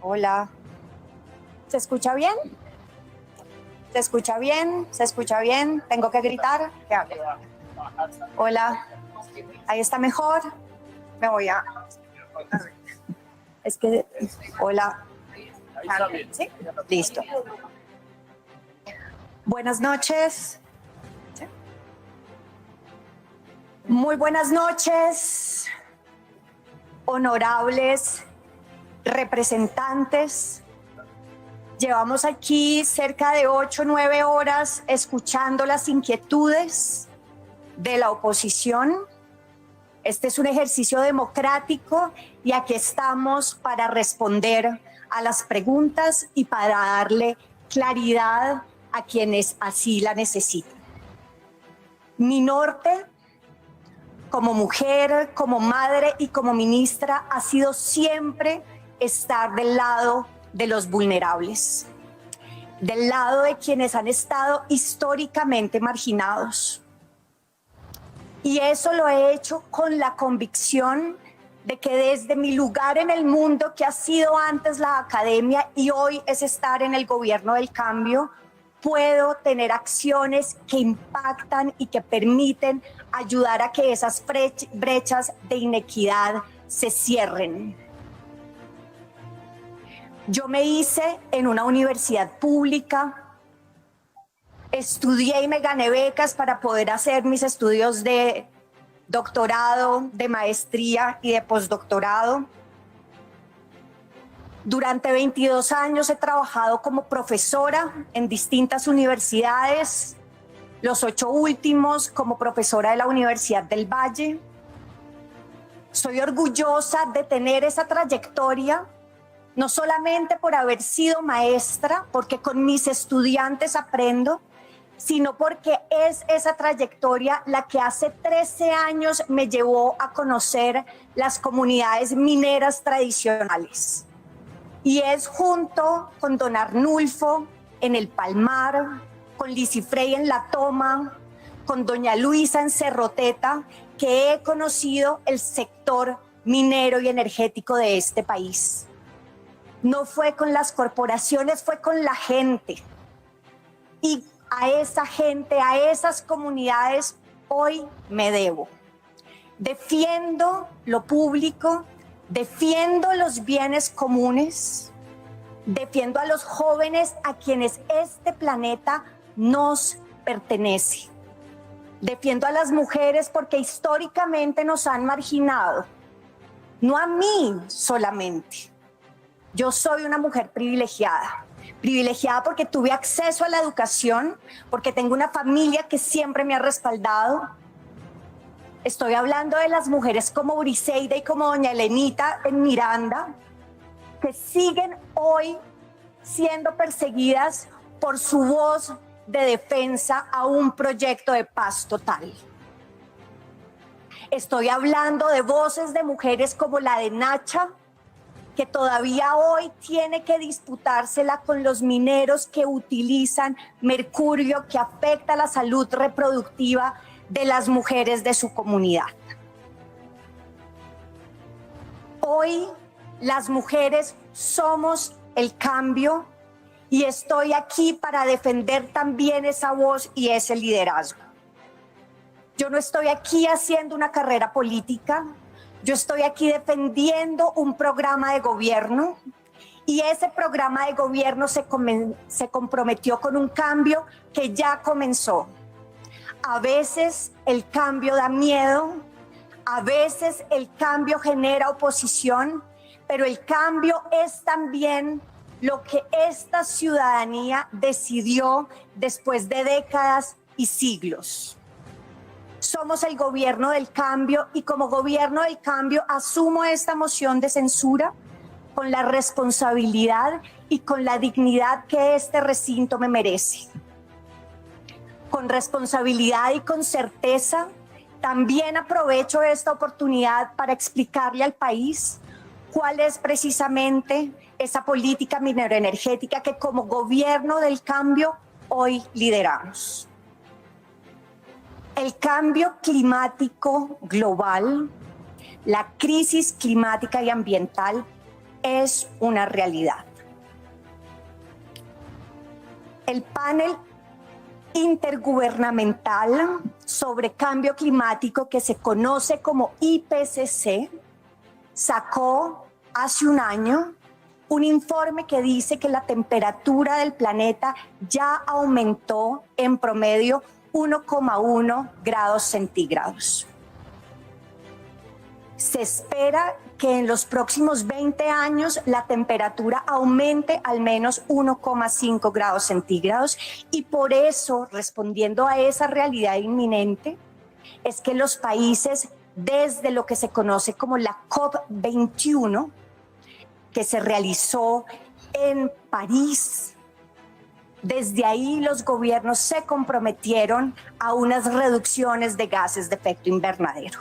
Hola. ¿Se escucha bien? ¿Se escucha bien? ¿Se escucha bien? ¿Tengo que gritar? ¿Qué hago? Hola. ¿Ahí está mejor? Me voy a... Es que... Hola. ¿Sí? Listo. Buenas noches. Muy buenas noches, honorables representantes. Llevamos aquí cerca de 8 o 9 horas escuchando las inquietudes de la oposición. Este es un ejercicio democrático y aquí estamos para responder a las preguntas y para darle claridad a quienes así la necesitan. Mi norte, como mujer, como madre y como ministra, ha sido siempre estar del lado de los vulnerables, del lado de quienes han estado históricamente marginados. Y eso lo he hecho con la convicción de que desde mi lugar en el mundo, que ha sido antes la academia y hoy es estar en el gobierno del cambio, puedo tener acciones que impactan y que permiten ayudar a que esas brechas de inequidad se cierren. Yo me hice en una universidad pública, estudié y me gané becas para poder hacer mis estudios de doctorado, de maestría y de postdoctorado. Durante 22 años he trabajado como profesora en distintas universidades, los 8 últimos como profesora de la Universidad del Valle. Soy orgullosa de tener esa trayectoria, no solamente por haber sido maestra, porque con mis estudiantes aprendo, sino porque es esa trayectoria la que hace 13 años me llevó a conocer las comunidades mineras tradicionales. Y es junto con don Arnulfo en el Palmar, con Lisifrey en La Toma, con doña Luisa en Cerroteta, que he conocido el sector minero y energético de este país. No fue con las corporaciones, fue con la gente. Y a esa gente, a esas comunidades, hoy me debo. Defiendo lo público, defiendo los bienes comunes, defiendo a los jóvenes a quienes este planeta nos pertenece. Defiendo a las mujeres porque históricamente nos han marginado, no a mí solamente. Yo soy una mujer privilegiada porque tuve acceso a la educación, porque tengo una familia que siempre me ha respaldado. Estoy hablando de las mujeres como Briseida y como doña Elenita en Miranda, que siguen hoy siendo perseguidas por su voz de defensa a un proyecto de paz total. Estoy hablando de voces de mujeres como la de Nacha, que todavía hoy tiene que disputársela con los mineros que utilizan mercurio que afecta la salud reproductiva de las mujeres de su comunidad. Hoy las mujeres somos el cambio y estoy aquí para defender también esa voz y ese liderazgo. Yo no estoy aquí haciendo una carrera política. Yo estoy aquí defendiendo un programa de gobierno y ese programa de gobierno se comprometió con un cambio que ya comenzó. A veces el cambio da miedo, a veces el cambio genera oposición, pero el cambio es también lo que esta ciudadanía decidió después de décadas y siglos. Somos el gobierno del cambio y como gobierno del cambio asumo esta moción de censura con la responsabilidad y con la dignidad que este recinto me merece. Con responsabilidad y con certeza, también aprovecho esta oportunidad para explicarle al país cuál es precisamente esa política mineroenergética que como gobierno del cambio hoy lideramos. El cambio climático global, la crisis climática y ambiental, es una realidad. El panel intergubernamental sobre cambio climático, que se conoce como IPCC, sacó hace un año un informe que dice que la temperatura del planeta ya aumentó en promedio 1,1 grados centígrados. Se espera que en los próximos 20 años la temperatura aumente al menos 1,5 grados centígrados, y por eso, respondiendo a esa realidad inminente, es que los países, desde lo que se conoce como la COP21, que se realizó en París, desde ahí los gobiernos se comprometieron a unas reducciones de gases de efecto invernadero,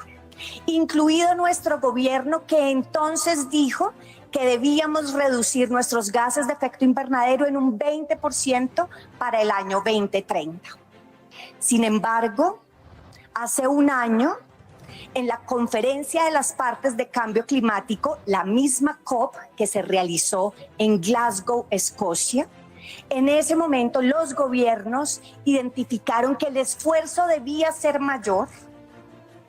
incluido nuestro gobierno, que entonces dijo que debíamos reducir nuestros gases de efecto invernadero en un 20% para el año 2030. Sin embargo, hace un año, en la Conferencia de las Partes de Cambio Climático, la misma COP que se realizó en Glasgow, Escocia, en ese momento los gobiernos identificaron que el esfuerzo debía ser mayor,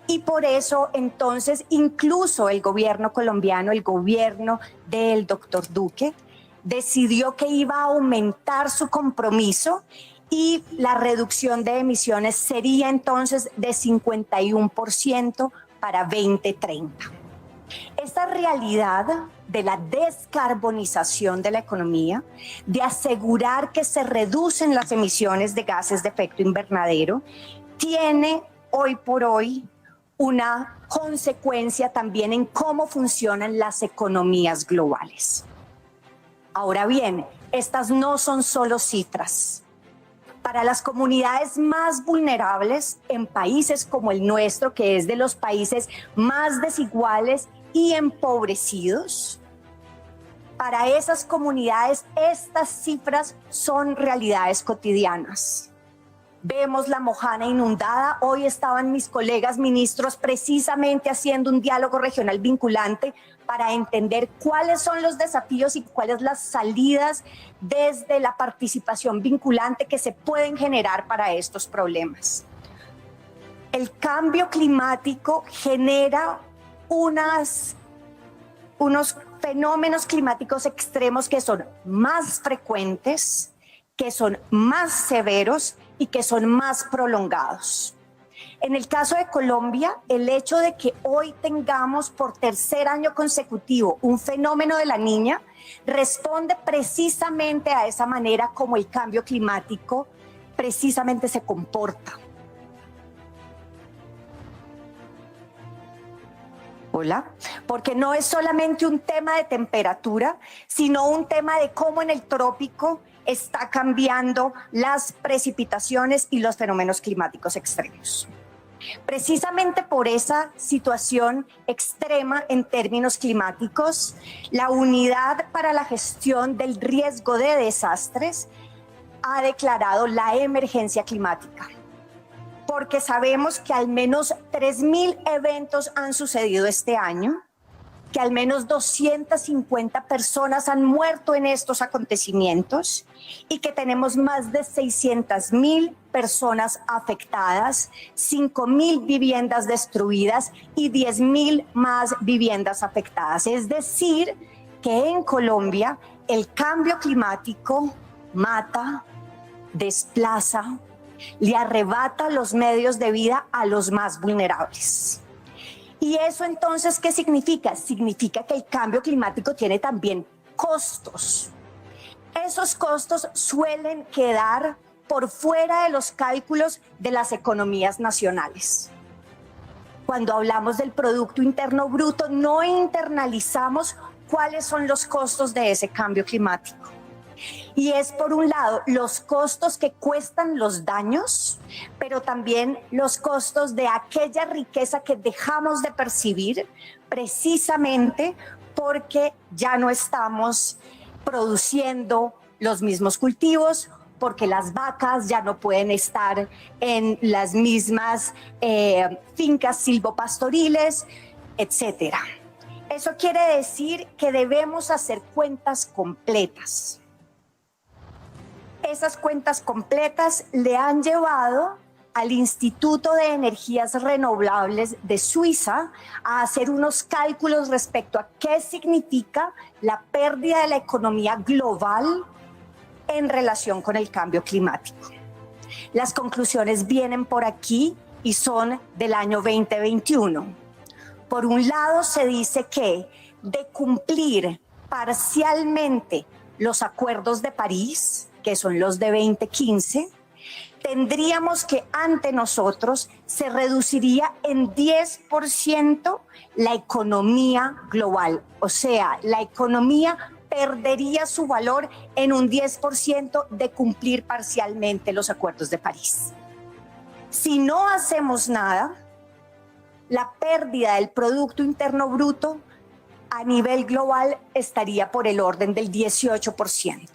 y por eso entonces incluso el gobierno colombiano, el gobierno del doctor Duque, decidió que iba a aumentar su compromiso, y la reducción de emisiones sería entonces de 51% para 2030. Esta realidad de la descarbonización de la economía, de asegurar que se reducen las emisiones de gases de efecto invernadero, tiene hoy por hoy una consecuencia también en cómo funcionan las economías globales. Ahora bien, estas no son solo cifras. Para las comunidades más vulnerables en países como el nuestro, que es de los países más desiguales y empobrecidos, para esas comunidades estas cifras son realidades cotidianas. Vemos la Mojana inundada. Hoy estaban mis colegas ministros precisamente haciendo un diálogo regional vinculante para entender cuáles son los desafíos y cuáles las salidas desde la participación vinculante que se pueden generar para estos problemas. El cambio climático genera unos fenómenos climáticos extremos que son más frecuentes, que son más severos y que son más prolongados. En el caso de Colombia, el hecho de que hoy tengamos por tercer año consecutivo un fenómeno de la Niña responde precisamente a esa manera como el cambio climático precisamente se comporta. Hola, porque no es solamente un tema de temperatura, sino un tema de cómo en el trópico está cambiando las precipitaciones y los fenómenos climáticos extremos. Precisamente por esa situación extrema en términos climáticos, la Unidad para la Gestión del Riesgo de Desastres ha declarado la emergencia climática, porque sabemos que al menos 3.000 eventos han sucedido este año, que al menos 250 personas han muerto en estos acontecimientos y que tenemos más de 600.000 personas afectadas, 5.000 viviendas destruidas y 10.000 más viviendas afectadas. Es decir, que en Colombia el cambio climático mata, desplaza, le arrebata los medios de vida a los más vulnerables. ¿Y eso entonces qué significa? Significa que el cambio climático tiene también costos. Esos costos suelen quedar por fuera de los cálculos de las economías nacionales. Cuando hablamos del Producto Interno Bruto, no internalizamos cuáles son los costos de ese cambio climático. Y es, por un lado, los costos que cuestan los daños, pero también los costos de aquella riqueza que dejamos de percibir precisamente porque ya no estamos produciendo los mismos cultivos, porque las vacas ya no pueden estar en las mismas fincas silvopastoriles, etcétera. Eso quiere decir que debemos hacer cuentas completas. Esas cuentas completas le han llevado al Instituto de Energías Renovables de Suiza a hacer unos cálculos respecto a qué significa la pérdida de la economía global en relación con el cambio climático. Las conclusiones vienen por aquí y son del año 2021. Por un lado, se dice que de cumplir parcialmente los acuerdos de París, que son los de 2015, tendríamos que ante nosotros se reduciría en 10% la economía global. O sea, la economía perdería su valor en un 10% de cumplir parcialmente los acuerdos de París. Si no hacemos nada, la pérdida del Producto Interno Bruto a nivel global estaría por el orden del 18%.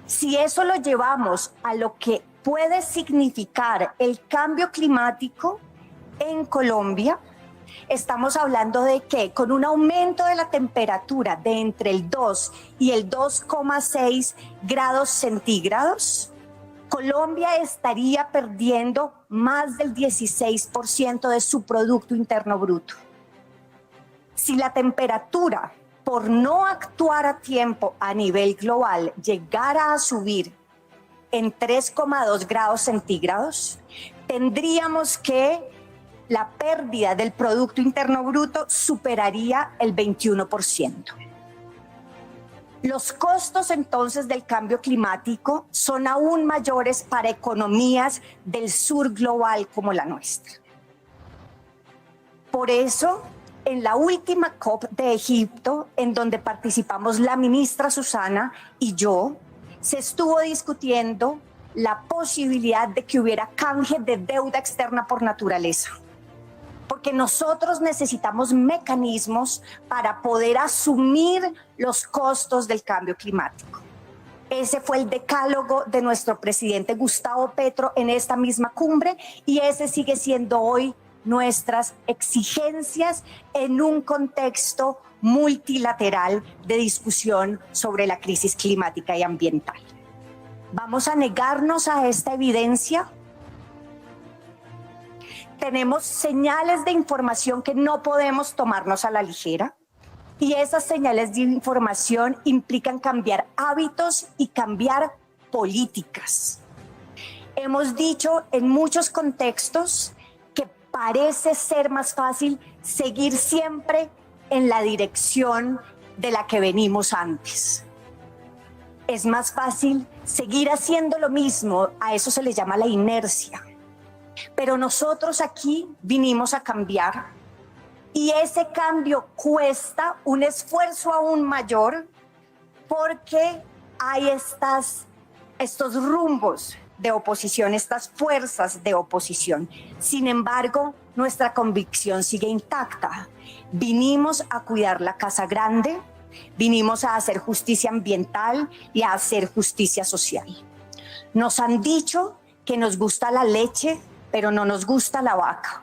Si eso lo llevamos a lo que puede significar el cambio climático en Colombia, estamos hablando de que con un aumento de la temperatura de entre el 2 y el 2,6 grados centígrados, Colombia estaría perdiendo más del 16% de su Producto Interno Bruto. Si la temperatura, por no actuar a tiempo a nivel global, llegara a subir en 3,2 grados centígrados, tendríamos que la pérdida del Producto Interno Bruto superaría el 21%. Los costos entonces del cambio climático son aún mayores para economías del sur global como la nuestra. Por eso, en la última COP de Egipto, en donde participamos la ministra Susana y yo, se estuvo discutiendo la posibilidad de que hubiera canje de deuda externa por naturaleza. Porque nosotros necesitamos mecanismos para poder asumir los costos del cambio climático. Ese fue el decálogo de nuestro presidente Gustavo Petro en esta misma cumbre y ese sigue siendo hoy nuestras exigencias en un contexto multilateral de discusión sobre la crisis climática y ambiental. ¿Vamos a negarnos a esta evidencia? Tenemos señales de información que no podemos tomarnos a la ligera y esas señales de información implican cambiar hábitos y cambiar políticas. Hemos dicho en muchos contextos que parece ser más fácil seguir siempre en la dirección de la que venimos antes. Es más fácil seguir haciendo lo mismo, a eso se le llama la inercia. Pero nosotros aquí vinimos a cambiar y ese cambio cuesta un esfuerzo aún mayor porque hay estos rumbos de oposición, estas fuerzas de oposición. Sin embargo, nuestra convicción sigue intacta. Vinimos a cuidar la casa grande, vinimos a hacer justicia ambiental y a hacer justicia social. Nos han dicho que nos gusta la leche, pero no nos gusta la vaca.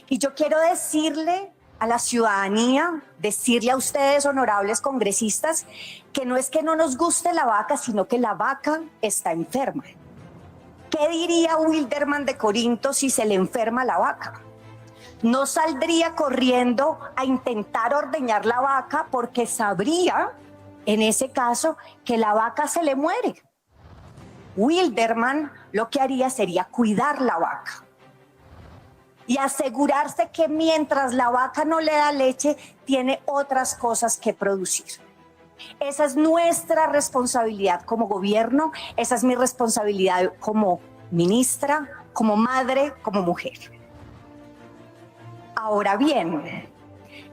Y yo quiero decirle a la ciudadanía, decirle a ustedes, honorables congresistas, que no es que no nos guste la vaca, sino que la vaca está enferma. ¿Qué diría Wildermann de Corinto si se le enferma la vaca? No saldría corriendo a intentar ordeñar la vaca porque sabría, en ese caso, que la vaca se le muere. Wildermann lo que haría sería cuidar la vaca y asegurarse que mientras la vaca no le da leche, tiene otras cosas que producir. Esa es nuestra responsabilidad como gobierno, esa es mi responsabilidad como ministra, como madre, como mujer. Ahora bien,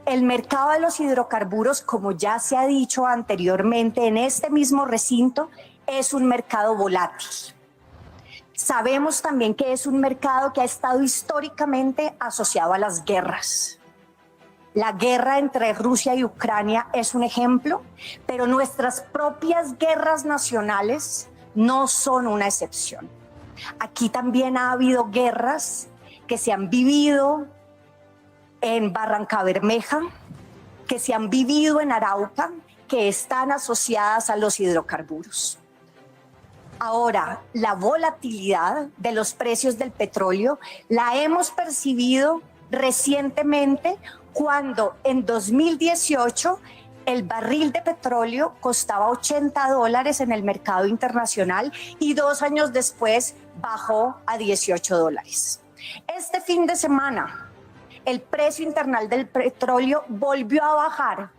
el mercado de los hidrocarburos, como ya se ha dicho anteriormente en este mismo recinto, es un mercado volátil. Sabemos también que es un mercado que ha estado históricamente asociado a las guerras. La guerra entre Rusia y Ucrania es un ejemplo, pero nuestras propias guerras nacionales no son una excepción. Aquí también ha habido guerras que se han vivido en Barrancabermeja, que se han vivido en Arauca que están asociadas a los hidrocarburos. Ahora, la volatilidad de los precios del petróleo la hemos percibido recientemente cuando en 2018 el barril de petróleo costaba $80 en el mercado internacional y 2 años después bajó a $18. Este fin de semana, el precio internacional del petróleo volvió a bajar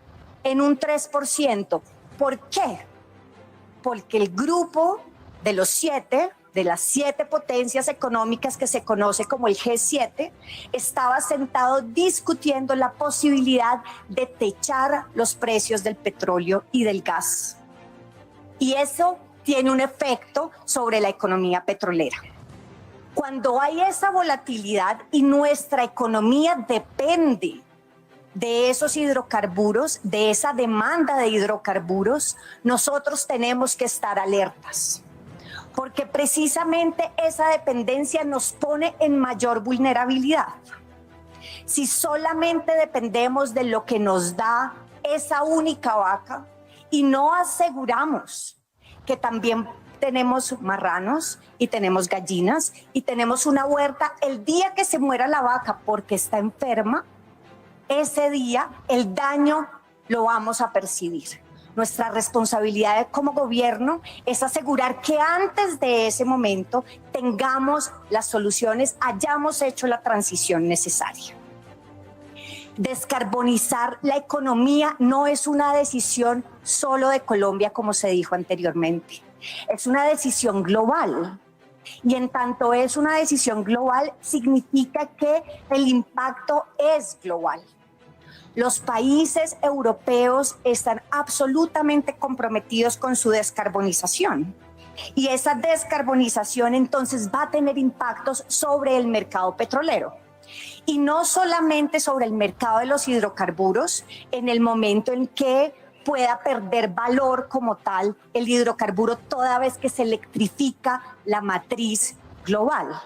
en un 3%. ¿Por qué? Porque el grupo de los 7, de las 7 potencias económicas que se conoce como el G7, estaba sentado discutiendo la posibilidad de techar los precios del petróleo y del gas. Y eso tiene un efecto sobre la economía petrolera. Cuando hay esa volatilidad y nuestra economía depende de esos hidrocarburos, de esa demanda de hidrocarburos, nosotros tenemos que estar alertas, porque precisamente esa dependencia nos pone en mayor vulnerabilidad. Si solamente dependemos de lo que nos da esa única vaca y no aseguramos que también tenemos marranos y tenemos gallinas y tenemos una huerta, el día que se muera la vaca porque está enferma, ese día el daño lo vamos a percibir. Nuestra responsabilidad como gobierno es asegurar que antes de ese momento tengamos las soluciones, hayamos hecho la transición necesaria. Descarbonizar la economía no es una decisión solo de Colombia, como se dijo anteriormente. Es una decisión global. Y en tanto es una decisión global, significa que el impacto es global. Los países europeos están absolutamente comprometidos con su descarbonización. Y esa descarbonización entonces va a tener impactos sobre el mercado petrolero. Y no solamente sobre el mercado de los hidrocarburos, en el momento en que pueda perder valor como tal el hidrocarburo toda vez que se electrifica la matriz global,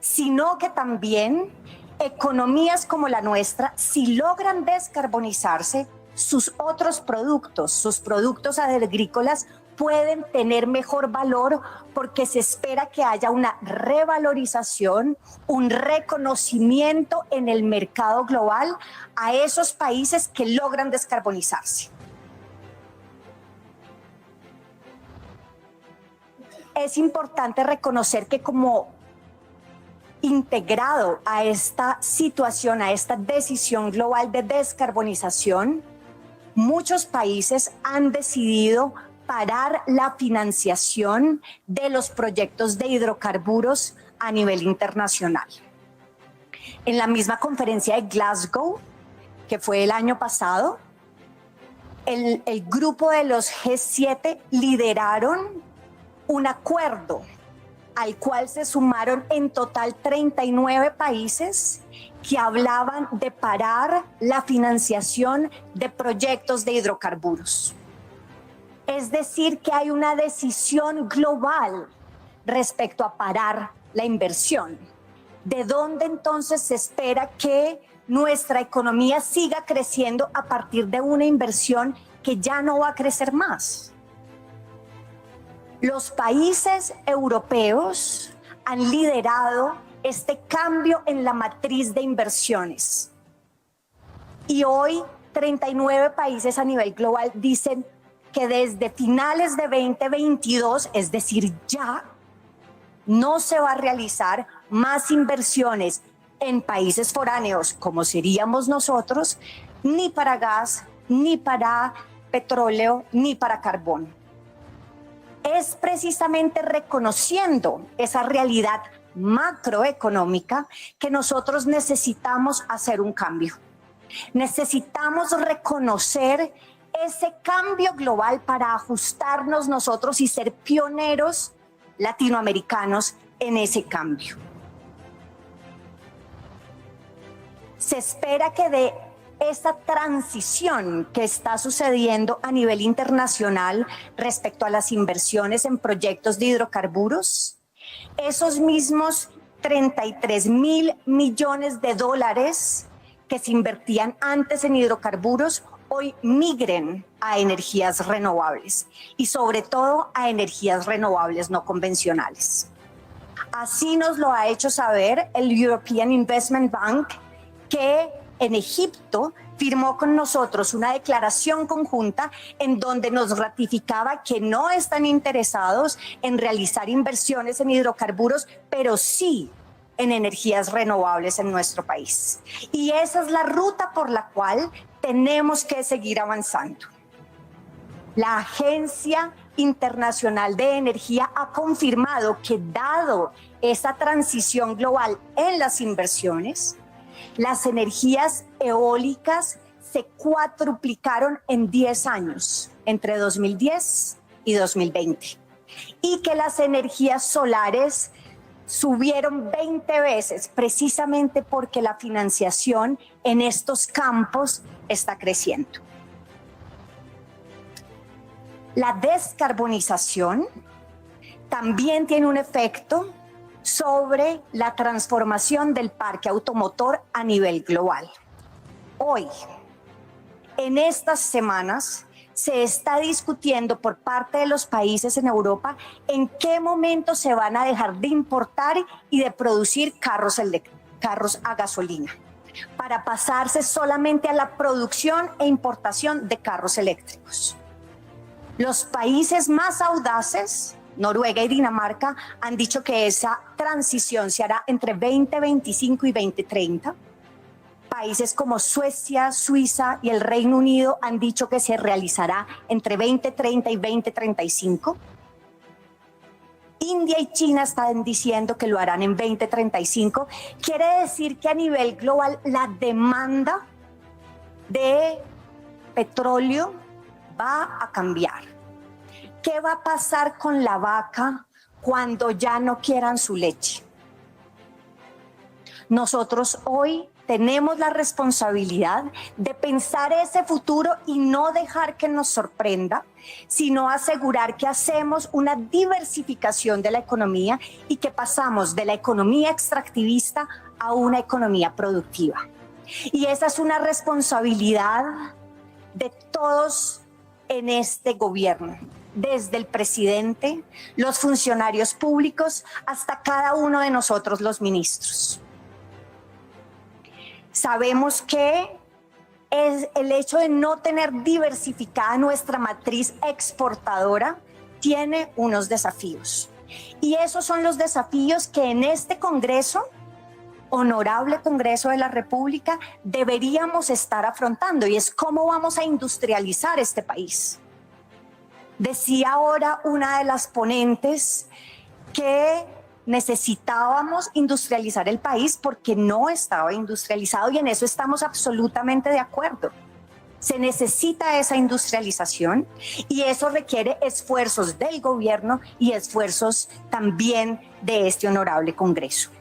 sino que también economías como la nuestra, si logran descarbonizarse, sus otros productos, sus productos agrícolas pueden tener mejor valor porque se espera que haya una revalorización, un reconocimiento en el mercado global a esos países que logran descarbonizarse. Es importante reconocer que como integrado a esta situación, a esta decisión global de descarbonización, muchos países han decidido parar la financiación de los proyectos de hidrocarburos a nivel internacional. En la misma conferencia de Glasgow, que fue el año pasado, el grupo de los G7 lideraron un acuerdo al cual se sumaron en total 39 países que hablaban de parar la financiación de proyectos de hidrocarburos. Es decir, que hay una decisión global respecto a parar la inversión. ¿De dónde entonces se espera que nuestra economía siga creciendo a partir de una inversión que ya no va a crecer más? Los países europeos han liderado este cambio en la matriz de inversiones. Y hoy 39 países a nivel global dicen que desde finales de 2022, es decir, ya, no se va a realizar más inversiones en países foráneos, como seríamos nosotros, ni para gas, ni para petróleo, ni para carbón. Es precisamente reconociendo esa realidad macroeconómica que nosotros necesitamos hacer un cambio. Necesitamos reconocer ese cambio global para ajustarnos nosotros y ser pioneros latinoamericanos en ese cambio. Se espera que de esta transición que está sucediendo a nivel internacional respecto a las inversiones en proyectos de hidrocarburos, esos mismos 33.000 millones de dólares que se invertían antes en hidrocarburos hoy migren a energías renovables y sobre todo a energías renovables no convencionales. Así nos lo ha hecho saber el European Investment Bank, que en Egipto firmó con nosotros una declaración conjunta en donde nos ratificaba que no están interesados en realizar inversiones en hidrocarburos, pero sí en energías renovables en nuestro país. Y esa es la ruta por la cual tenemos que seguir avanzando. La Agencia Internacional de Energía ha confirmado que, dado esa transición global en las inversiones, las energías eólicas se cuadruplicaron en 10 años, entre 2010 y 2020, y que las energías solares subieron 20 veces, precisamente porque la financiación en estos campos está creciendo. La descarbonización también tiene un efecto sobre la transformación del parque automotor a nivel global. Hoy, en estas semanas, se está discutiendo por parte de los países en Europa en qué momento se van a dejar de importar y de producir carros a gasolina, para pasarse solamente a la producción e importación de carros eléctricos. Los países más audaces, Noruega y Dinamarca, han dicho que esa transición se hará entre 2025 y 2030. Países como Suecia, Suiza y el Reino Unido han dicho que se realizará entre 2030 y 2035. India y China están diciendo que lo harán en 2035. Quiere decir que a nivel global la demanda de petróleo va a cambiar. ¿Qué va a pasar con la vaca cuando ya no quieran su leche? Nosotros hoy tenemos la responsabilidad de pensar ese futuro y no dejar que nos sorprenda, sino asegurar que hacemos una diversificación de la economía y que pasamos de la economía extractivista a una economía productiva. Y esa es una responsabilidad de todos en este gobierno, desde el presidente, los funcionarios públicos, hasta cada uno de nosotros los ministros. Sabemos que el hecho de no tener diversificada nuestra matriz exportadora tiene unos desafíos. Y esos son los desafíos que en este Congreso, honorable Congreso de la República, deberíamos estar afrontando, y es cómo vamos a industrializar este país. Decía ahora una de las ponentes que necesitábamos industrializar el país porque no estaba industrializado, y en eso estamos absolutamente de acuerdo. Se necesita esa industrialización y eso requiere esfuerzos del gobierno y esfuerzos también de este honorable Congreso.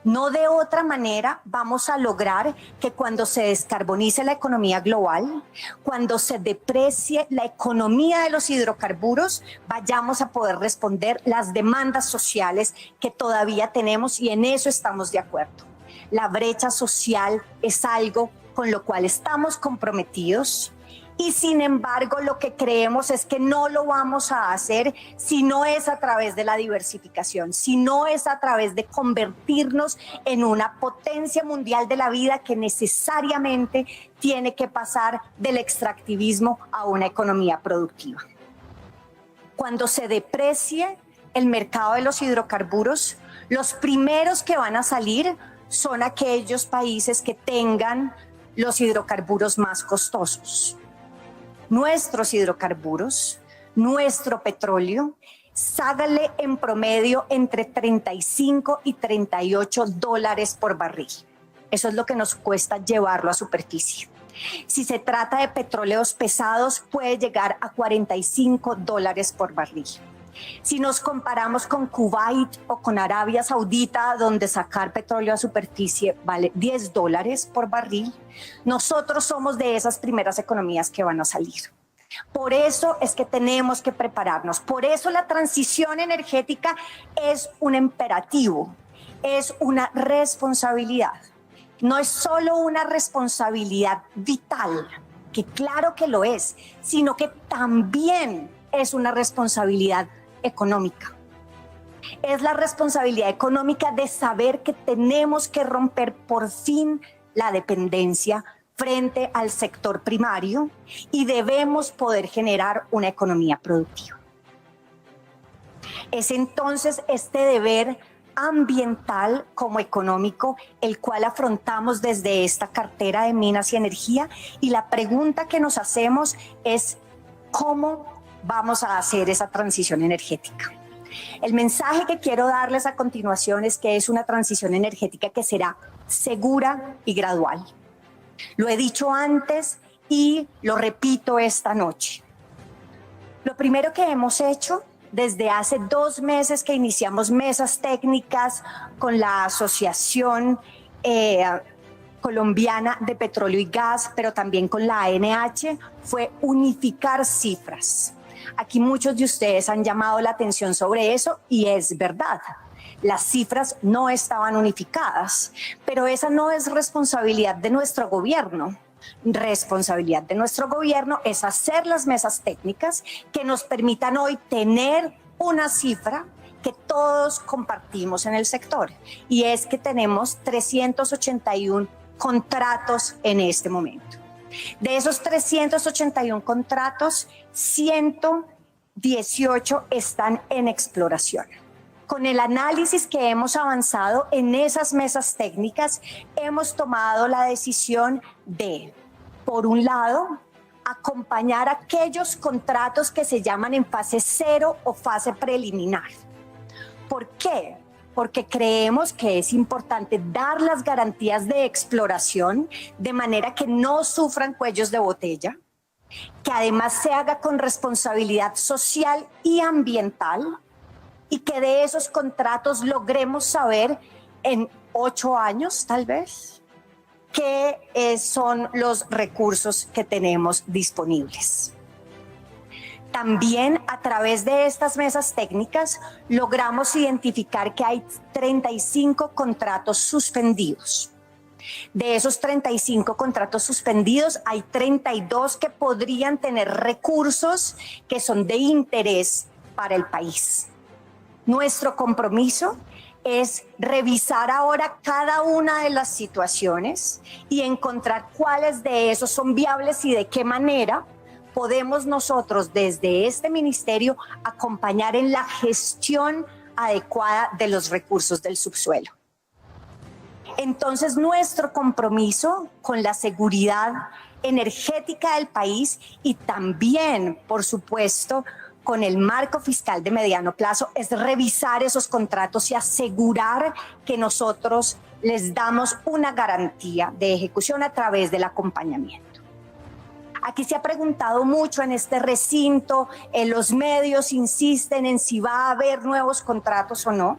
No de otra manera vamos a lograr que cuando se descarbonice la economía global, cuando se deprecie la economía de los hidrocarburos, vayamos a poder responder las demandas sociales que todavía tenemos, y en eso estamos de acuerdo. La brecha social es algo con lo cual estamos comprometidos, y sin embargo lo que creemos es que no lo vamos a hacer si no es a través de la diversificación, si no es a través de convertirnos en una potencia mundial de la vida que necesariamente tiene que pasar del extractivismo a una economía productiva. Cuando se deprecie el mercado de los hidrocarburos, los primeros que van a salir son aquellos países que tengan los hidrocarburos más costosos. Nuestros hidrocarburos, nuestro petróleo, sale en promedio entre 35 y 38 dólares por barril. Eso es lo que nos cuesta llevarlo a superficie. Si se trata de petróleos pesados, puede llegar a 45 dólares por barril. Si nos comparamos con Kuwait o con Arabia Saudita, donde sacar petróleo a superficie vale 10 dólares por barril, nosotros somos de esas primeras economías que van a salir. Por eso es que tenemos que prepararnos. Por eso la transición energética es un imperativo, es una responsabilidad. no es solo una responsabilidad vital, que claro que lo es, sino que también es una responsabilidad económica. Es la responsabilidad económica de saber que tenemos que romper por fin la dependencia frente al sector primario y debemos poder generar una economía productiva. Es entonces este deber ambiental como económico el cual afrontamos desde esta cartera de Minas y Energía, y la pregunta que nos hacemos es ¿cómo vamos a hacer esa transición energética? El mensaje que quiero darles a continuación es que es una transición energética que será segura y gradual. Lo he dicho antes y lo repito esta noche. Lo primero que hemos hecho desde hace 2 meses que iniciamos mesas técnicas con la Asociación Colombiana de Petróleo y Gas, pero también con la ANH, fue unificar cifras. Aquí muchos de ustedes han llamado la atención sobre eso y es verdad. Las cifras no estaban unificadas, pero esa no es responsabilidad de nuestro gobierno. Responsabilidad de nuestro gobierno es hacer las mesas técnicas que nos permitan hoy tener una cifra que todos compartimos en el sector, y es que tenemos 381 contratos en este momento. De esos 381 contratos, 118 están en exploración. Con el análisis que hemos avanzado en esas mesas técnicas, hemos tomado la decisión de, por un lado, acompañar aquellos contratos que se llaman en fase 0 o fase preliminar. ¿Por qué? Porque creemos que es importante dar las garantías de exploración de manera que no sufran cuellos de botella, que además se haga con responsabilidad social y ambiental, y que de esos contratos logremos saber en 8 años, tal vez, qué son los recursos que tenemos disponibles. También a través de estas mesas técnicas logramos identificar que hay 35 contratos suspendidos. De esos 35 contratos suspendidos, hay 32 que podrían tener recursos que son de interés para el país. Nuestro compromiso es revisar ahora cada una de las situaciones y encontrar cuáles de esos son viables y de qué manera podemos nosotros desde este ministerio acompañar en la gestión adecuada de los recursos del subsuelo. Entonces, nuestro compromiso con la seguridad energética del país y también, por supuesto, con el marco fiscal de mediano plazo es revisar esos contratos y asegurar que nosotros les damos una garantía de ejecución a través del acompañamiento. Aquí se ha preguntado mucho en este recinto, los medios insisten en si va a haber nuevos contratos o no.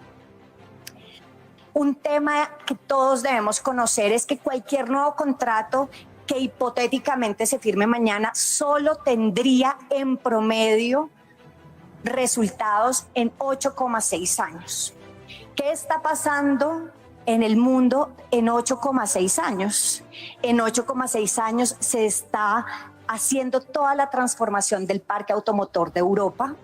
Un tema que todos debemos conocer es que cualquier nuevo contrato que hipotéticamente se firme mañana solo tendría en promedio resultados en 8,6 años. ¿Qué está pasando en el mundo en 8,6 años? En 8,6 años se está haciendo toda la transformación del parque automotor de Europa.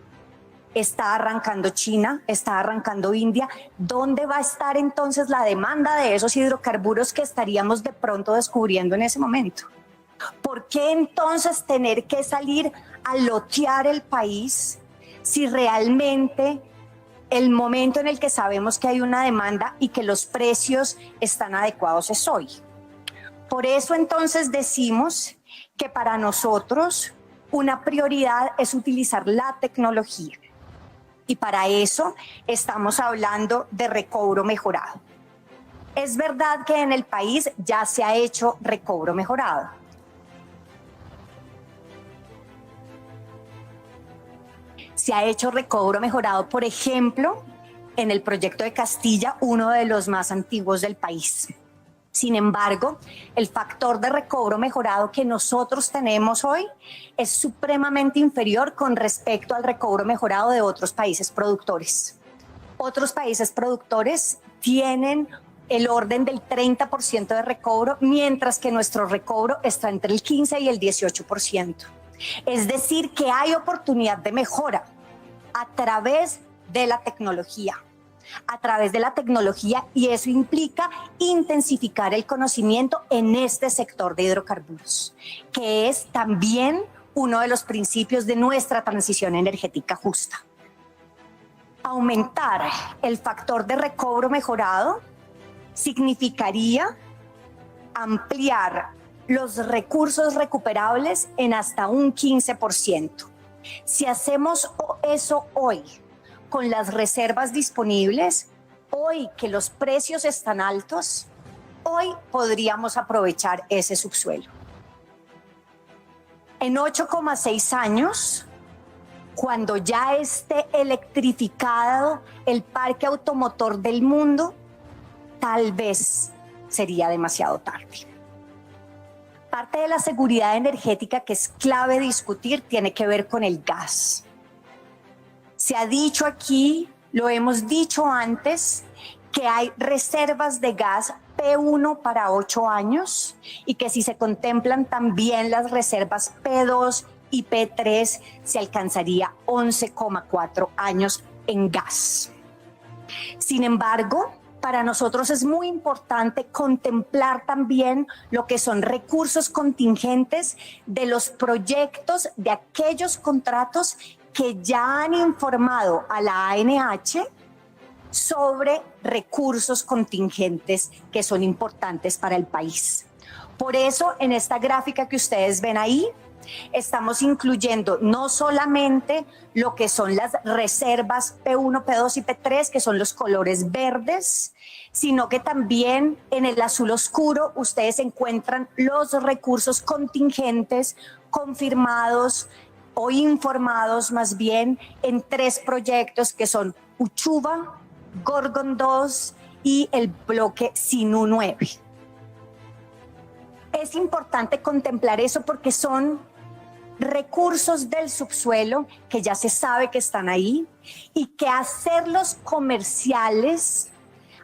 Está arrancando China, está arrancando India. ¿Dónde va a estar entonces la demanda de esos hidrocarburos que estaríamos de pronto descubriendo en ese momento? ¿Por qué entonces tener que salir a lotear el país si realmente el momento en el que sabemos que hay una demanda y que los precios están adecuados es hoy? Por eso entonces decimos que para nosotros una prioridad es utilizar la tecnología, y para eso estamos hablando de recobro mejorado. Es verdad que en el país ya se ha hecho recobro mejorado. Se ha hecho recobro mejorado, por ejemplo, en el proyecto de Castilla, uno de los más antiguos del país. Sin embargo, el factor de recobro mejorado que nosotros tenemos hoy es supremamente inferior con respecto al recobro mejorado de otros países productores. Otros países productores tienen el orden del 30% de recobro, mientras que nuestro recobro está entre el 15 y el 18%. Es decir, que hay oportunidad de mejora a través de la tecnología. Y eso implica intensificar el conocimiento en este sector de hidrocarburos, que es también uno de los principios de nuestra transición energética justa. Aumentar el factor de recobro mejorado significaría ampliar los recursos recuperables en hasta un 15%. Si hacemos eso hoy, con las reservas disponibles, hoy que los precios están altos, hoy podríamos aprovechar ese subsuelo. En 8,6 años, cuando ya esté electrificado el parque automotor del mundo, tal vez sería demasiado tarde. Parte de la seguridad energética que es clave discutir tiene que ver con el gas. Se ha dicho aquí, lo hemos dicho antes, que hay reservas de gas P1 para 8 años y que si se contemplan también las reservas P2 y P3 se alcanzaría 11,4 años en gas. Sin embargo, para nosotros es muy importante contemplar también lo que son recursos contingentes de los proyectos, de aquellos contratos que ya han informado a la ANH sobre recursos contingentes que son importantes para el país. Por eso, en esta gráfica que ustedes ven ahí, estamos incluyendo no solamente lo que son las reservas P1, P2 y P3, que son los colores verdes, sino que también en el azul oscuro ustedes encuentran los recursos contingentes confirmados o informados más bien en 3 proyectos que son Uchuva, Gorgon 2 y el bloque Sinú 9. Es importante contemplar eso porque son recursos del subsuelo que ya se sabe que están ahí y que hacerlos comerciales,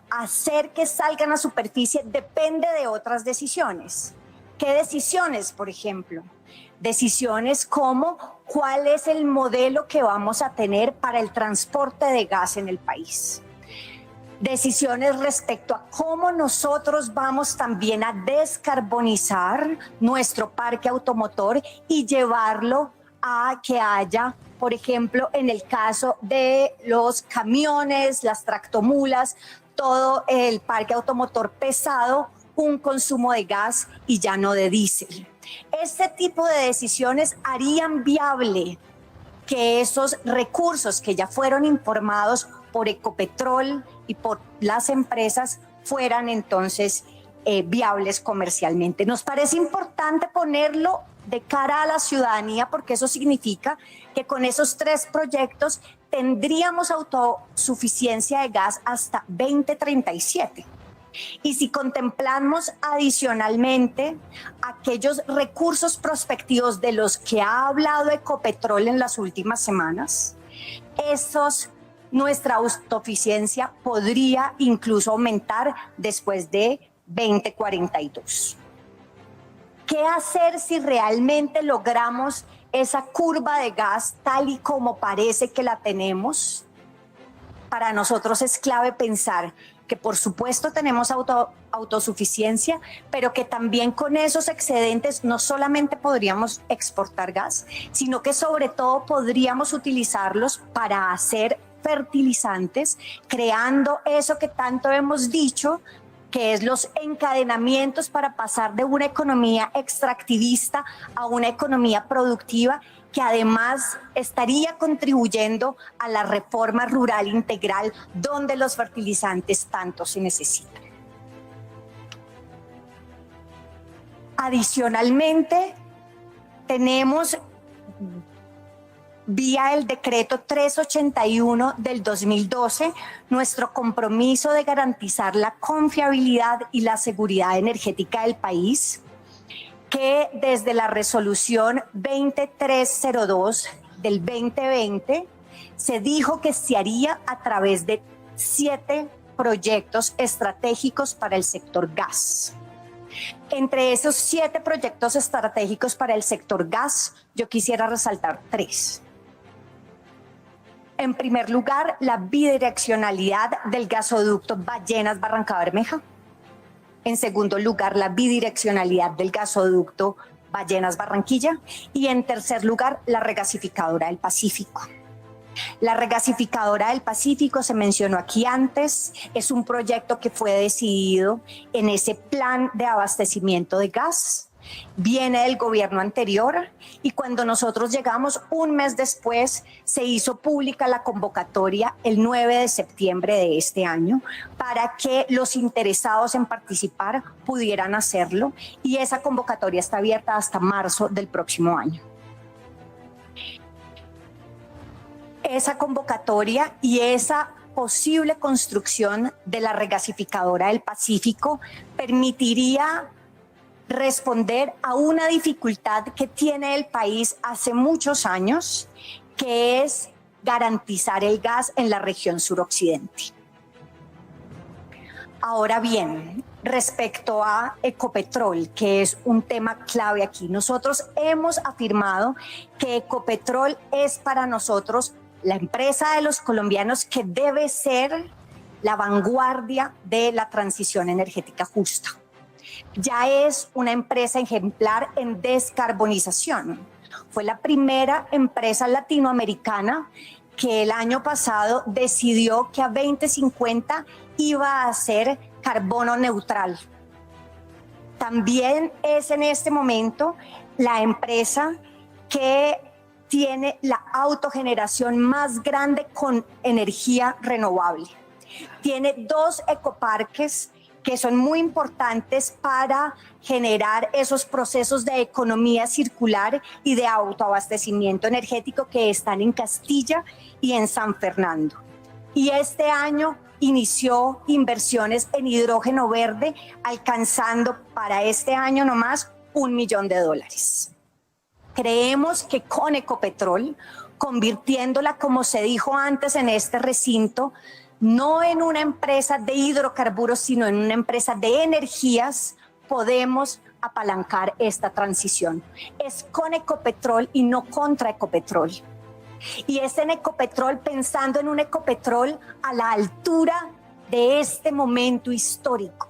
hacer que salgan a superficie depende de otras decisiones. ¿Qué decisiones, por ejemplo? Decisiones como cuál es el modelo que vamos a tener para el transporte de gas en el país. Decisiones respecto a cómo nosotros vamos también a descarbonizar nuestro parque automotor y llevarlo a que haya, por ejemplo, en el caso de los camiones, las tractomulas, todo el parque automotor pesado, un consumo de gas y ya no de diésel. Este tipo de decisiones harían viable que esos recursos que ya fueron informados por Ecopetrol y por las empresas fueran entonces viables comercialmente. Nos parece importante ponerlo de cara a la ciudadanía porque eso significa que con esos 3 proyectos tendríamos autosuficiencia de gas hasta 2037. Y si contemplamos adicionalmente aquellos recursos prospectivos de los que ha hablado Ecopetrol en las últimas semanas, nuestra autosuficiencia podría incluso aumentar después de 2042. ¿Qué hacer si realmente logramos esa curva de gas tal y como parece que la tenemos? Para nosotros es clave pensar que por supuesto tenemos autosuficiencia, pero que también con esos excedentes no solamente podríamos exportar gas, sino que sobre todo podríamos utilizarlos para hacer fertilizantes, creando eso que tanto hemos dicho, que es los encadenamientos para pasar de una economía extractivista a una economía productiva que además estaría contribuyendo a la reforma rural integral donde los fertilizantes tanto se necesitan. Adicionalmente, tenemos vía el decreto 381 del 2012, nuestro compromiso de garantizar la confiabilidad y la seguridad energética del país, que desde la resolución 2302 del 2020 se dijo que se haría a través de 7 proyectos estratégicos para el sector gas. Entre esos 7 proyectos estratégicos para el sector gas, yo quisiera resaltar 3. En primer lugar, la bidireccionalidad del gasoducto Ballenas-Barranca Bermeja. En segundo lugar, la bidireccionalidad del gasoducto Ballenas-Barranquilla. Y en tercer lugar, la regasificadora del Pacífico. La regasificadora del Pacífico se mencionó aquí antes, es un proyecto que fue decidido en ese plan de abastecimiento de gas, viene del gobierno anterior y cuando nosotros llegamos un mes después se hizo pública la convocatoria el 9 de septiembre de este año para que los interesados en participar pudieran hacerlo y esa convocatoria está abierta hasta marzo del próximo año. Esa convocatoria y esa posible construcción de la regasificadora del Pacífico permitiría responder a una dificultad que tiene el país hace muchos años, que es garantizar el gas en la región suroccidente. Ahora bien, respecto a Ecopetrol, que es un tema clave aquí, nosotros hemos afirmado que Ecopetrol es para nosotros la empresa de los colombianos que debe ser la vanguardia de la transición energética justa. Ya es una empresa ejemplar en descarbonización. Fue la primera empresa latinoamericana que el año pasado decidió que a 2050 iba a ser carbono neutral. También es en este momento la empresa que tiene la autogeneración más grande con energía renovable. Tiene 2 ecoparques que son muy importantes para generar esos procesos de economía circular y de autoabastecimiento energético que están en Castilla y en San Fernando. Y este año inició inversiones en hidrógeno verde, alcanzando para este año nomás $1 millón. Creemos que con Ecopetrol, convirtiéndola, como se dijo antes en este recinto, no en una empresa de hidrocarburos, sino en una empresa de energías, podemos apalancar esta transición. Es con Ecopetrol y no contra Ecopetrol. Y es en Ecopetrol, pensando en un Ecopetrol a la altura de este momento histórico,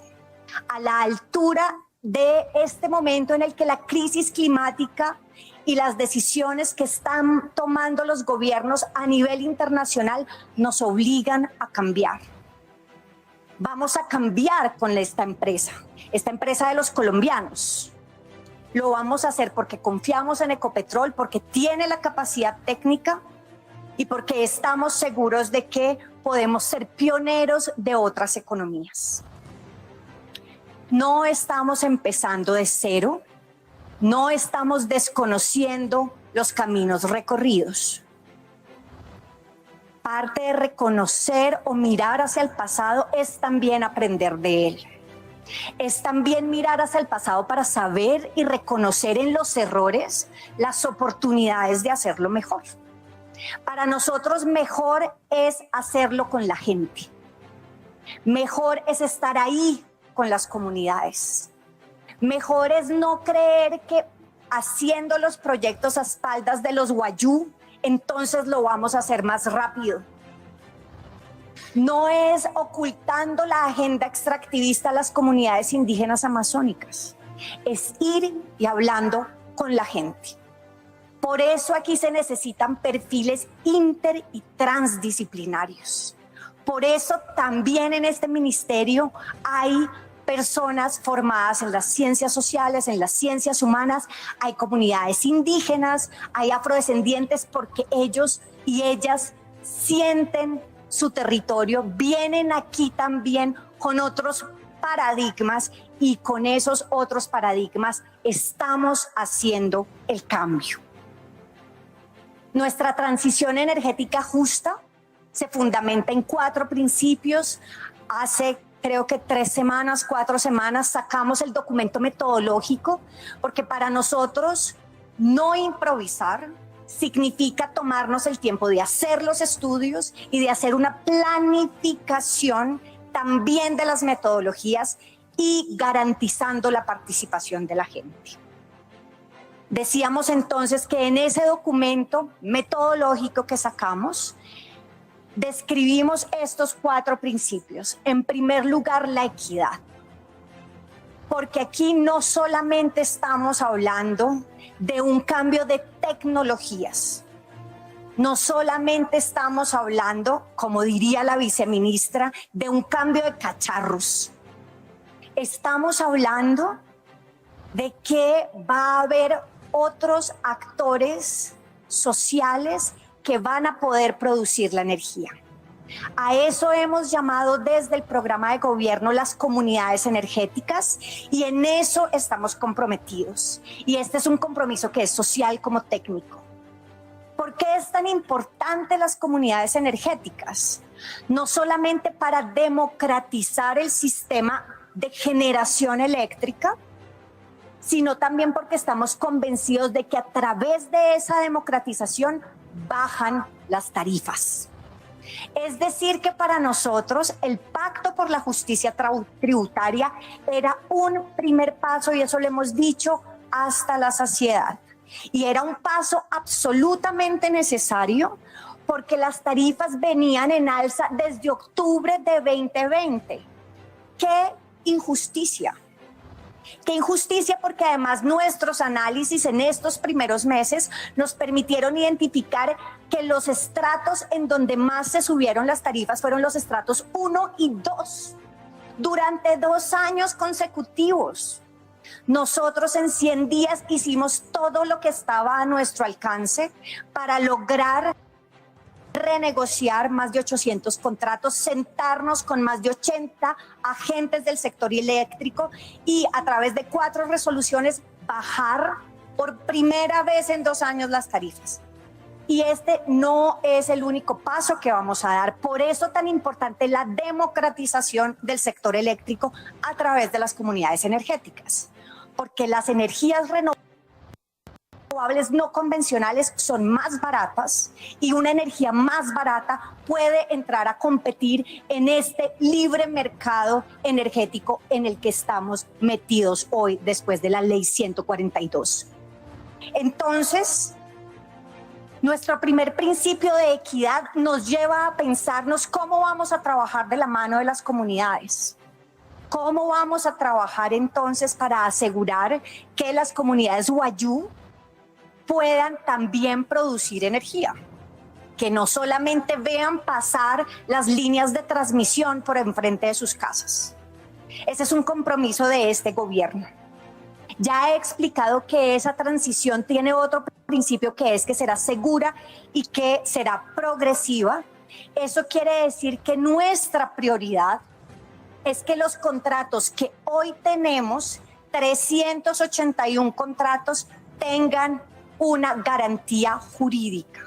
a la altura de este momento en el que la crisis climática y las decisiones que están tomando los gobiernos a nivel internacional nos obligan a cambiar. Vamos a cambiar con esta empresa de los colombianos. Lo vamos a hacer porque confiamos en Ecopetrol, porque tiene la capacidad técnica y porque estamos seguros de que podemos ser pioneros de otras economías. No estamos empezando de cero. No estamos desconociendo los caminos recorridos. Parte de reconocer o mirar hacia el pasado es también aprender de él. Es también mirar hacia el pasado para saber y reconocer en los errores las oportunidades de hacerlo mejor. Para nosotros mejor es hacerlo con la gente. Mejor es estar ahí con las comunidades. Mejor es no creer que haciendo los proyectos a espaldas de los guayú, entonces lo vamos a hacer más rápido. No es ocultando la agenda extractivista a las comunidades indígenas amazónicas. Es ir y hablando con la gente. Por eso aquí se necesitan perfiles inter y transdisciplinarios. Por eso también en este ministerio hay personas formadas en las ciencias sociales, en las ciencias humanas, hay comunidades indígenas, hay afrodescendientes, porque ellos y ellas sienten su territorio, vienen aquí también con otros paradigmas y con esos otros paradigmas estamos haciendo el cambio. Nuestra transición energética justa se fundamenta en 4 principios. Hace creo que 4 semanas sacamos el documento metodológico, porque para nosotros no improvisar significa tomarnos el tiempo de hacer los estudios y de hacer una planificación también de las metodologías y garantizando la participación de la gente. Decíamos entonces que en ese documento metodológico que sacamos, describimos estos 4 principios. En primer lugar, la equidad. Porque aquí no solamente estamos hablando de un cambio de tecnologías, no solamente estamos hablando, como diría la viceministra, de un cambio de cacharros. Estamos hablando de que va a haber otros actores sociales que van a poder producir la energía. A eso hemos llamado desde el programa de gobierno las comunidades energéticas y en eso estamos comprometidos. Y este es un compromiso que es social como técnico. ¿Por qué es tan importante las comunidades energéticas? No solamente para democratizar el sistema de generación eléctrica, sino también porque estamos convencidos de que a través de esa democratización bajan las tarifas. Es decir, que para nosotros el Pacto por la Justicia Tributaria era un primer paso, y eso lo hemos dicho hasta la saciedad. Y era un paso absolutamente necesario porque las tarifas venían en alza desde octubre de 2020. ¡Qué injusticia! Qué injusticia, porque además nuestros análisis en estos primeros meses nos permitieron identificar que los estratos en donde más se subieron las tarifas fueron los estratos 1 y 2 durante 2 años consecutivos. Nosotros en 100 días hicimos todo lo que estaba a nuestro alcance para lograr renegociar más de 800 contratos, sentarnos con más de 80 agentes del sector eléctrico y a través de 4 resoluciones bajar por primera vez en 2 años las tarifas. Y este no es el único paso que vamos a dar. Por eso tan importante la democratización del sector eléctrico a través de las comunidades energéticas. Porque las energías renovables no convencionales son más baratas y una energía más barata puede entrar a competir en este libre mercado energético en el que estamos metidos hoy después de la ley 142. Entonces, nuestro primer principio de equidad nos lleva a pensarnos cómo vamos a trabajar de la mano de las comunidades. ¿Cómo vamos a trabajar entonces para asegurar que las comunidades Wayuu puedan también producir energía? Que no solamente vean pasar las líneas de transmisión por enfrente de sus casas. Ese es un compromiso de este gobierno. Ya he explicado que esa transición tiene otro principio, que es que será segura y que será progresiva. Eso quiere decir que nuestra prioridad es que los contratos que hoy tenemos, 381 contratos, tengan una garantía jurídica.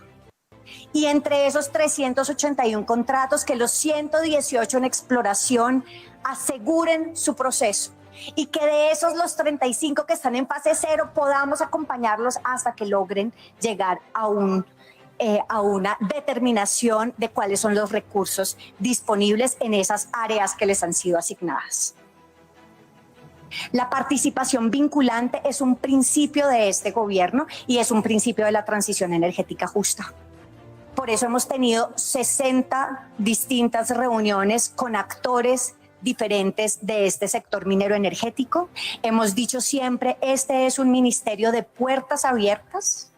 Y entre esos 381 contratos, que los 118 en exploración aseguren su proceso. Y que de esos los 35 que están en fase 0 podamos acompañarlos hasta que logren llegar a una determinación de cuáles son los recursos disponibles en esas áreas que les han sido asignadas. La participación vinculante es un principio de este gobierno y es un principio de la transición energética justa. Por eso hemos tenido 60 distintas reuniones con actores diferentes de este sector minero energético. Hemos dicho siempre, este es un ministerio de puertas abiertas,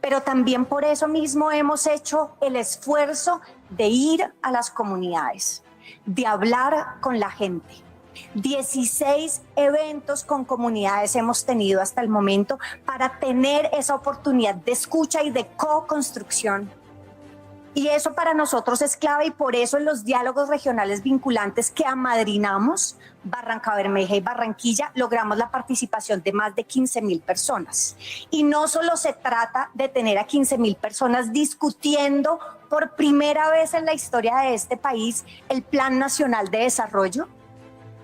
pero también por eso mismo hemos hecho el esfuerzo de ir a las comunidades, de hablar con la gente. 16 eventos con comunidades hemos tenido hasta el momento para tener esa oportunidad de escucha y de co-construcción. Y eso para nosotros es clave, y por eso en los diálogos regionales vinculantes que amadrinamos, Barrancabermeja y Barranquilla, logramos la participación de más de 15.000 personas. Y no solo se trata de tener a 15.000 personas discutiendo por primera vez en la historia de este país el Plan Nacional de Desarrollo,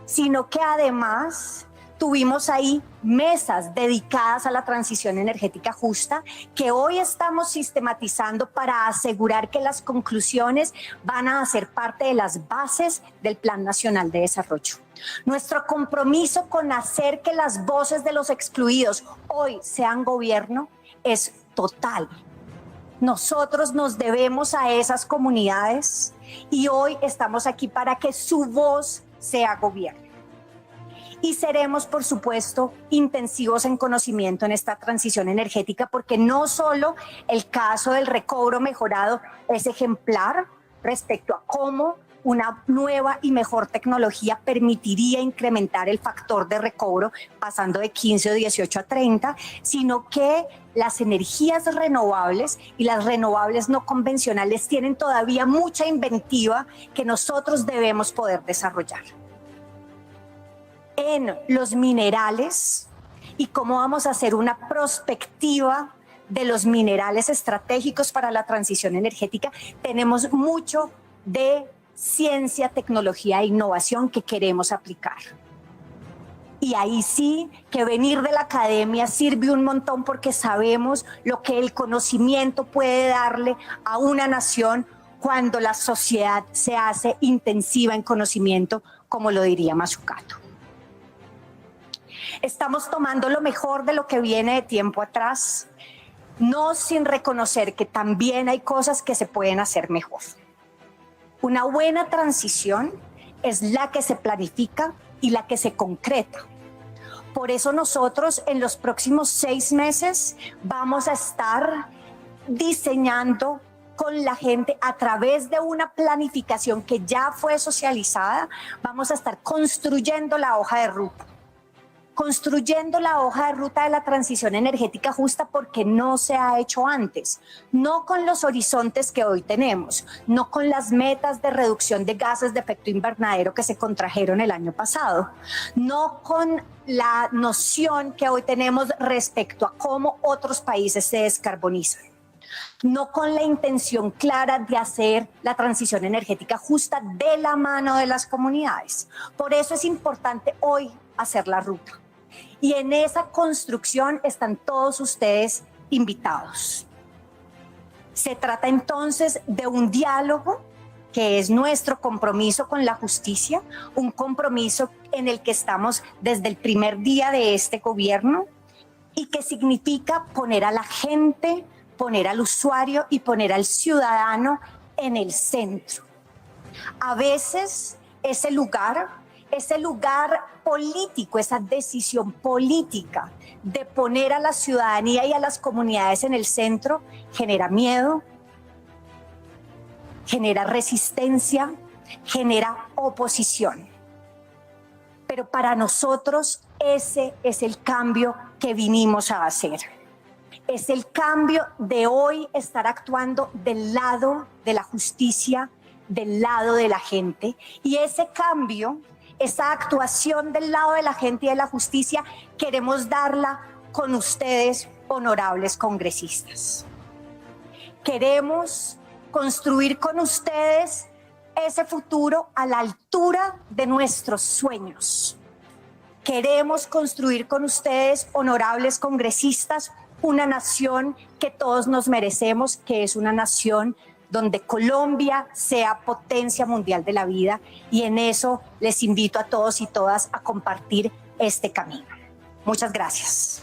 sino que además Tuvimos ahí mesas dedicadas a la transición energética justa que hoy estamos sistematizando para asegurar que las conclusiones van a ser parte de las bases del Plan Nacional de Desarrollo. Nuestro compromiso con hacer que las voces de los excluidos hoy sean gobierno es total. Nosotros nos debemos a esas comunidades y hoy estamos aquí para que su voz sea gobierno. Y seremos, por supuesto, intensivos en conocimiento en esta transición energética, porque no solo el caso del recobro mejorado es ejemplar respecto a cómo una nueva y mejor tecnología permitiría incrementar el factor de recobro pasando de 15 o 18 a 30, sino que las energías renovables y las renovables no convencionales tienen todavía mucha inventiva que nosotros debemos poder desarrollar. En los minerales y cómo vamos a hacer una prospectiva de los minerales estratégicos para la transición energética, tenemos mucho de ciencia, tecnología e innovación que queremos aplicar. Y ahí sí que venir de la academia sirve un montón porque sabemos lo que el conocimiento puede darle a una nación cuando la sociedad se hace intensiva en conocimiento, como lo diría Mazzucato. Estamos tomando lo mejor de lo que viene de tiempo atrás, no sin reconocer que también hay cosas que se pueden hacer mejor. Una buena transición es la que se planifica y la que se concreta. Por eso nosotros en los próximos 6 meses vamos a estar diseñando con la gente a través de una planificación que ya fue socializada, vamos a estar construyendo la hoja de ruta. Construyendo la hoja de ruta de la transición energética justa porque no se ha hecho antes, no con los horizontes que hoy tenemos, no con las metas de reducción de gases de efecto invernadero que se contrajeron el año pasado, no con la noción que hoy tenemos respecto a cómo otros países se descarbonizan, no con la intención clara de hacer la transición energética justa de la mano de las comunidades. Por eso es importante hoy hacer la ruta. Y en esa construcción están todos ustedes invitados. Se trata entonces de un diálogo que es nuestro compromiso con la justicia, un compromiso en el que estamos desde el primer día de este gobierno y que significa poner a la gente, poner al usuario y poner al ciudadano en el centro. A veces ese lugar político, esa decisión política de poner a la ciudadanía y a las comunidades en el centro genera miedo, genera resistencia, genera oposición. Pero para nosotros ese es el cambio que vinimos a hacer. Es el cambio de hoy estar actuando del lado de la justicia, del lado de la gente. Y ese cambio, esa actuación del lado de la gente y de la justicia, queremos darla con ustedes, honorables congresistas. Queremos construir con ustedes ese futuro a la altura de nuestros sueños. Queremos construir con ustedes, honorables congresistas, una nación que todos nos merecemos, que es una nación donde Colombia sea potencia mundial de la vida, y en eso les invito a todos y todas a compartir este camino. Muchas gracias.